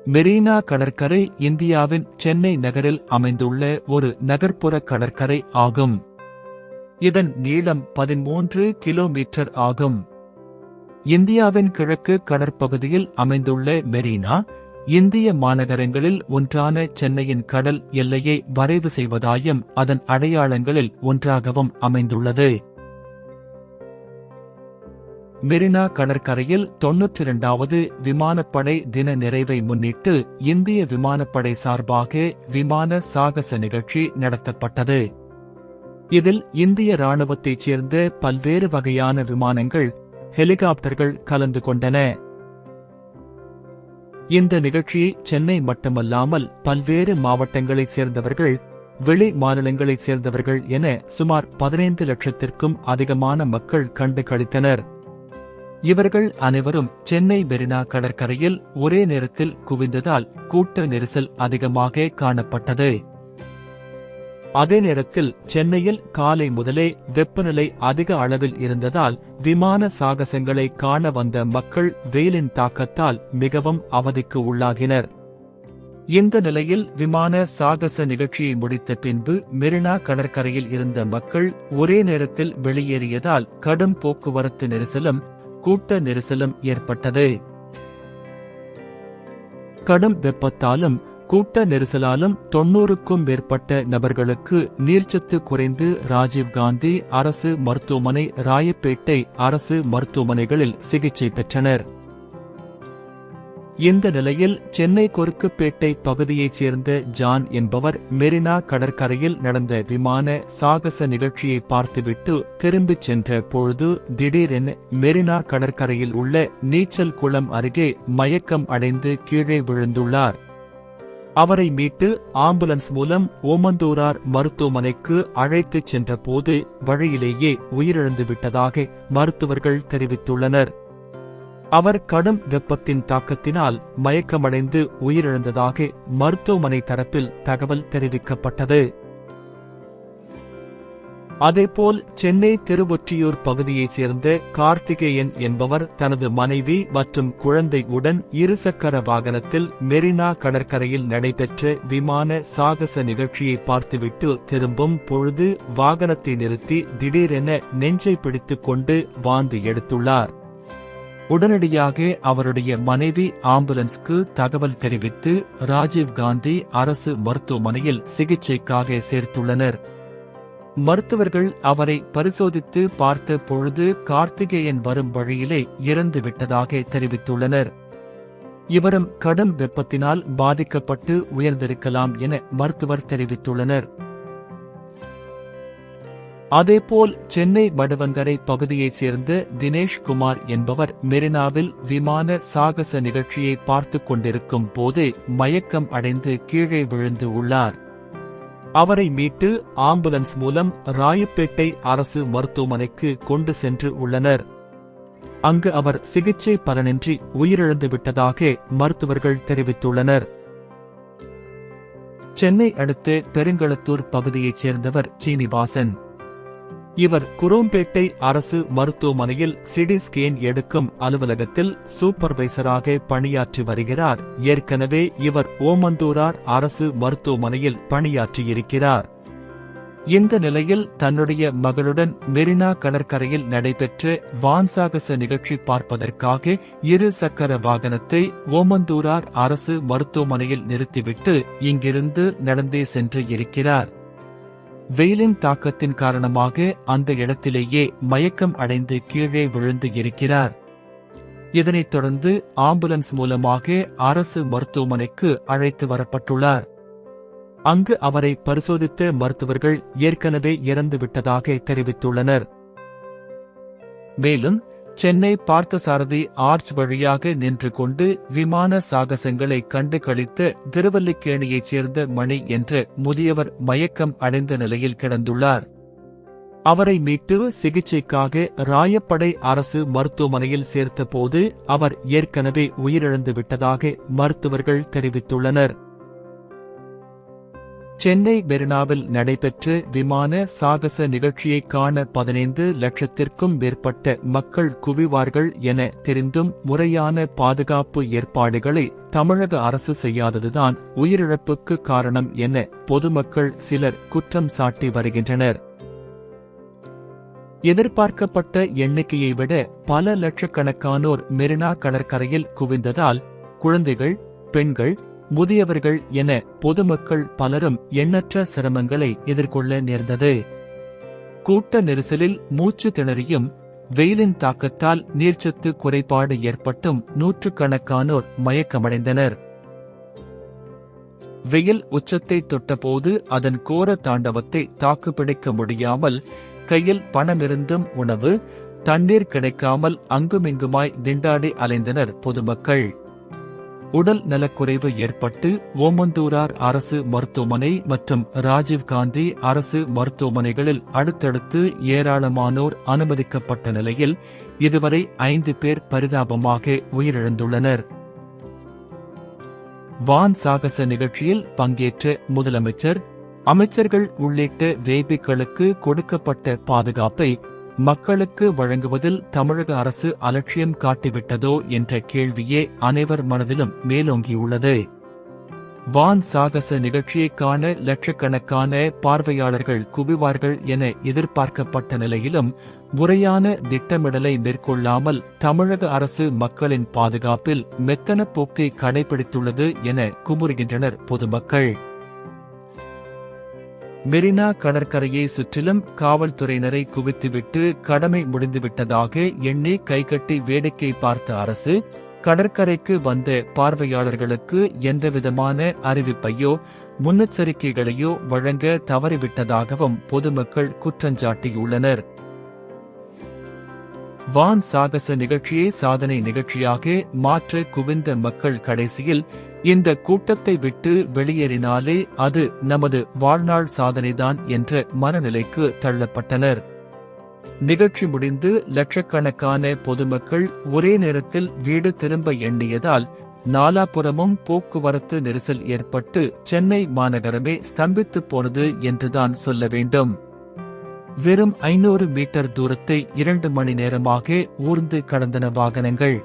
மெரீனா கடற்கரை இந்தியாவின் சென்னை நகரில் அமைந்துள்ள ஒரு நகர்ப்புற கடற்கரை ஆகும். இதன் நீளம் 13 கிலோமீட்டர் ஆகும். இந்தியாவின் கிழக்கு கடற்பகுதியில் அமைந்துள்ள மெரீனா, இந்திய மாநகரங்களில் ஒன்றான சென்னையின் கடல் எல்லையை வரைவு செய்வதாயும் அதன் அடையாளங்களில் ஒன்றாகவும் அமைந்துள்ளது. மெரினா கடற்கரையில் 92வது விமானப்படை தின நிறைவை முன்னிட்டு இந்திய விமானப்படை சார்பாக விமான சாகச நிகழ்ச்சி நடத்தப்பட்டது. இதில் இந்திய ராணுவத்தைச் சேர்ந்த பல்வேறு வகையான விமானங்கள், ஹெலிகாப்டர்கள் கலந்து கொண்டன. இந்த நிகழ்ச்சியை சென்னை மட்டுமல்லாமல் பல்வேறு மாவட்டங்களைச் சேர்ந்தவர்கள், வெளி மாநிலங்களைச் சேர்ந்தவர்கள் என சுமார் 15 லட்சத்திற்கும் அதிகமான மக்கள் கண்டு களித்தனர். இவர்கள் அனைவரும் சென்னை மெரினா கடற்கரையில் ஒரே நேரத்தில் குவிந்ததால் கூட்ட நெரிசல் அதிகமாக காணப்பட்டது. அதே நேரத்தில் சென்னையில் காலை முதலே வெப்பநிலை அதிக அளவில் இருந்ததால் விமான சாகசங்களை காண வந்த மக்கள் வெயிலின் தாக்கத்தால் மிகவும் அவதிக்கு உள்ளாகினர். இந்த நிலையில் விமான சாகச நிகழ்ச்சியை முடித்த பின்பு மெரினா கடற்கரையில் இருந்த மக்கள் ஒரே நேரத்தில் வெளியேறியதால் கடும் போக்குவரத்து நெரிசலும் கூட்ட நெரிசலும் ஏற்பட்டது. கடும் வெப்பத்தாலும் கூட்ட நெரிசலாலும் 90க்கும் மேற்பட்ட நபர்களுக்கு நீர்ச்சத்து குறைந்து ராஜீவ்காந்தி அரசு மருத்துவமனை, ராயப்பேட்டை அரசு மருத்துவமனைகளில் சிகிச்சை பெற்றனர். இந்த நிலையில் சென்னை கொருக்குப்பேட்டை பகுதியைச் சேர்ந்த ஜான் என்பவர் மெரினா கடற்கரையில் நடந்த விமான சாகச நிகழ்ச்சியை பார்த்துவிட்டு திரும்பிச் சென்ற பொழுது திடீரென மெரினா கடற்கரையில் உள்ள நீச்சல் குளம் அருகே மயக்கம் அடைந்து கீழே விழுந்துள்ளார். அவரை மீட்டு ஆம்புலன்ஸ் மூலம் ஓமந்தூரார் மருத்துவமனைக்கு அழைத்துச் சென்ற போது வழியிலேயே உயிரிழந்து விட்டதாக மருத்துவர்கள் தெரிவித்துள்ளனர். அவர் கடும் வெப்பத்தின் தாக்கத்தினால் மயக்கமடைந்து உயிரிழந்ததாக மருத்துவமனை தரப்பில் தகவல் தெரிவிக்கப்பட்டது. அதேபோல் சென்னை திருவொற்றியூர் பகுதியைச் சேர்ந்த கார்த்திகேயன் என்பவர் தனது மனைவி மற்றும் குழந்தையுடன் இருசக்கர வாகனத்தில் மெரினா கடற்கரையில் நடைபெற்ற விமான சாகச நிகழ்ச்சியை பார்த்துவிட்டு திரும்பும் பொழுது வாகனத்தை நிறுத்தி திடீரென நெஞ்சை பிடித்துக் கொண்டு வாந்தி எடுத்துள்ளார். உடனடியாக அவருடைய மனைவி ஆம்புலன்ஸ்க்கு தகவல் தெரிவித்து ராஜீவ்காந்தி அரசு மருத்துவமனையில் சிகிச்சைக்காக சேர்த்துள்ளனர். மருத்துவர்கள் அவரை பரிசோதித்து பார்த்த பொழுது கார்த்திகேயன் வரும் வழியிலே இறந்து விட்டதாக தெரிவித்துள்ளனர். இவரும் கடும் வெப்பத்தினால் பாதிக்கப்பட்டு உயர்ந்திருக்கலாம் என மருத்துவர் தெரிவித்துள்ளனர். அதேபோல் சென்னை வடவங்கரை பகுதியைச் சேர்ந்த தினேஷ் குமார் என்பவர் மெரினாவில் விமான சாகச நிகழ்ச்சியை பார்த்துக் கொண்டிருக்கும் போது மயக்கம் அடைந்து கீழே விழுந்து உள்ளார். அவரை மீட்டு ஆம்புலன்ஸ் மூலம் ராயப்பேட்டை அரசு மருத்துவமனைக்கு கொண்டு சென்று உள்ளனர். அங்கு அவர் சிகிச்சை பலனின்றி உயிரிழந்து விட்டதாக மருத்துவர்கள் தெரிவித்துள்ளனர். சென்னை அடுத்த பெருங்களத்தூர் பகுதியைச் சேர்ந்தவர் சீனிவாசன். இவர் குரோம்பேட்டை அரசு மருத்துவமனையில் சிடி ஸ்கேன் எடுக்கும் அலுவலகத்தில் சூப்பர்வைசராக பணியாற்றி வருகிறார். ஏற்கனவே இவர் ஓமந்தூரார் அரசு மருத்துவமனையில் பணியாற்றியிருக்கிறார். இந்த நிலையில் தன்னுடைய மகளுடன் மெரினா கடற்கரையில் நடைபெற்ற வான்சாகச நிகழ்ச்சி பார்ப்பதற்காக இரு சக்கர வாகனத்தை ஓமந்தூரார் அரசு மருத்துவமனையில் நிறுத்திவிட்டு இங்கிருந்து நடந்தே சென்று இருக்கிறார். வெயிலின் தாக்கத்தின் காரணமாக அந்த இடத்திலேயே மயக்கம் அடைந்து கீழே விழுந்து இருக்கிறார். இதனைத் தொடர்ந்து ஆம்புலன்ஸ் மூலமாக அரசு மருத்துவமனைக்கு அழைத்து வரப்பட்டுள்ளார். அங்கு அவரை பரிசோதித்த மருத்துவர்கள் ஏற்கனவே இறந்துவிட்டதாக தெரிவித்துள்ளனர். மேலும் சென்னை பார்த்தசாரதி ஆர்ச் வழியாக நின்று கொண்டு விமான சாகசங்களை கண்டு களித்த திருவல்லிக்கேணியைச் சேர்ந்த மணி என்ற முதியவர் மயக்கம் அடைந்த நிலையில் கிடந்துள்ளார். அவரை மீட்டு சிகிச்சைக்காக ராயப்படை அரசு மருத்துவமனையில் சேர்த்தபோது அவர் ஏற்கனவே உயிரிழந்து விட்டதாக மருத்துவர்கள் தெரிவித்துள்ளனர். சென்னை மெரினாவில் நடைபெற்ற விமான சாகச நிகழ்ச்சியை காண 15 லட்சத்திற்கும் மேற்பட்ட மக்கள் குவிவார்கள் என தெரிந்தும் முறையான பாதுகாப்பு ஏற்பாடுகளை தமிழக அரசு செய்யாததுதான் உயிரிழப்புக்கு காரணம் என பொதுமக்கள் சிலர் குற்றம் சாட்டி வருகின்றனர். எதிர்பார்க்கப்பட்ட எண்ணிக்கையை விட பல லட்சக்கணக்கானோர் மெரினா கடற்கரையில் குவிந்ததால் குழந்தைகள், பெண்கள், முதியவர்கள் என பொதுமக்கள் பலரும் எண்ணற்ற சிரமங்களை எதிர்கொள்ள நேர்ந்தது. கூட்ட நெரிசலில் மூச்சு திணறியும் வெயிலின் தாக்கத்தால் நீர்ச்சத்து குறைபாடு ஏற்பட்டும் நூற்றுக்கணக்கானோர் மயக்கமடைந்தனர். வெயில் உச்சத்தை தொட்டபோது அதன் கோர தாண்டவத்தை தாக்குப்பிடிக்க முடியாமல் கையில் பணமிருந்தும் உணவு, தண்ணீர் கிடைக்காமல் அங்குமிங்குமாய் திண்டாடி அலைந்தனர் பொதுமக்கள். உடல் நலக்குறைவு ஏற்பட்டு ஓமந்தூரார் அரசு மருத்துவமனை மற்றும் ராஜீவ்காந்தி அரசு மருத்துவமனைகளில் அடுத்தடுத்து ஏராளமானோர் அனுமதிக்கப்பட்ட நிலையில் இதுவரை 5 பேர் பரிதாபமாக உயிரிழந்துள்ளனர். வான் சாகச நிகழ்ச்சியில் பங்கேற்ற முதலமைச்சர், அமைச்சர்கள் உள்ளிட்ட வேபிக்களுக்கு கொடுக்கப்பட்ட பாதுகாப்பை மக்களுக்கு வழங்குவதில் தமிழக அரசு அலட்சியம் காட்டிவிட்டதோ என்ற கேள்வியே அனைவர் மனதிலும் மேலோங்கியுள்ளது. வான் சாகச நிகழ்ச்சியை காண லட்சக்கணக்கான பார்வையாளர்கள் குவிவார்கள் என எதிர்பார்க்கப்பட்ட நிலையிலும் முறையான திட்டமிடலை மேற்கொள்ளாமல் தமிழக அரசு மக்களின் பாதுகாப்பில் மெத்தன போக்கை கடைபிடித்துள்ளது என குமுறுகின்றனர் பொதுமக்கள். மெரினா கடற்கரையை சுற்றிலும் காவல்துறையினரை குவித்துவிட்டு கடமை முடிந்துவிட்டதாக எண்ணி கைகட்டி வேடிக்கை பார்த்த அரசு கடற்கரைக்கு வந்த பார்வையாளர்களுக்கு எந்தவிதமான அறிவிப்பையோ முன்னெச்சரிக்கைகளையோ வழங்க தவறிவிட்டதாகவும் பொதுமக்கள் குற்றஞ்சாட்டியுள்ளனர். வான் சாகச நிகழ்ச்சியை சாதனை நிகழ்ச்சியாக மாற்ற குவிந்த மக்கள் கடைசியில் இந்த கூட்டத்தை விட்டு வெளியேறினாலே அது நமது வாழ்நாள் சாதனைதான் என்ற மனநிலைக்கு தள்ளப்பட்டனர். நிகழ்ச்சி முடிந்து லட்சக்கணக்கான பொதுமக்கள் ஒரே நேரத்தில் வீடு திரும்ப எண்ணியதால் நாலாபுறமும் போக்குவரத்து நெரிசல் ஏற்பட்டு சென்னை மாநகரமே ஸ்தம்பித்து போனது என்றுதான் சொல்ல வேண்டும். வெறும் 500 மீட்டர் தூரத்தை 2 மணி நேரமாக ஊர்ந்து கடந்தன வாகனங்கள்.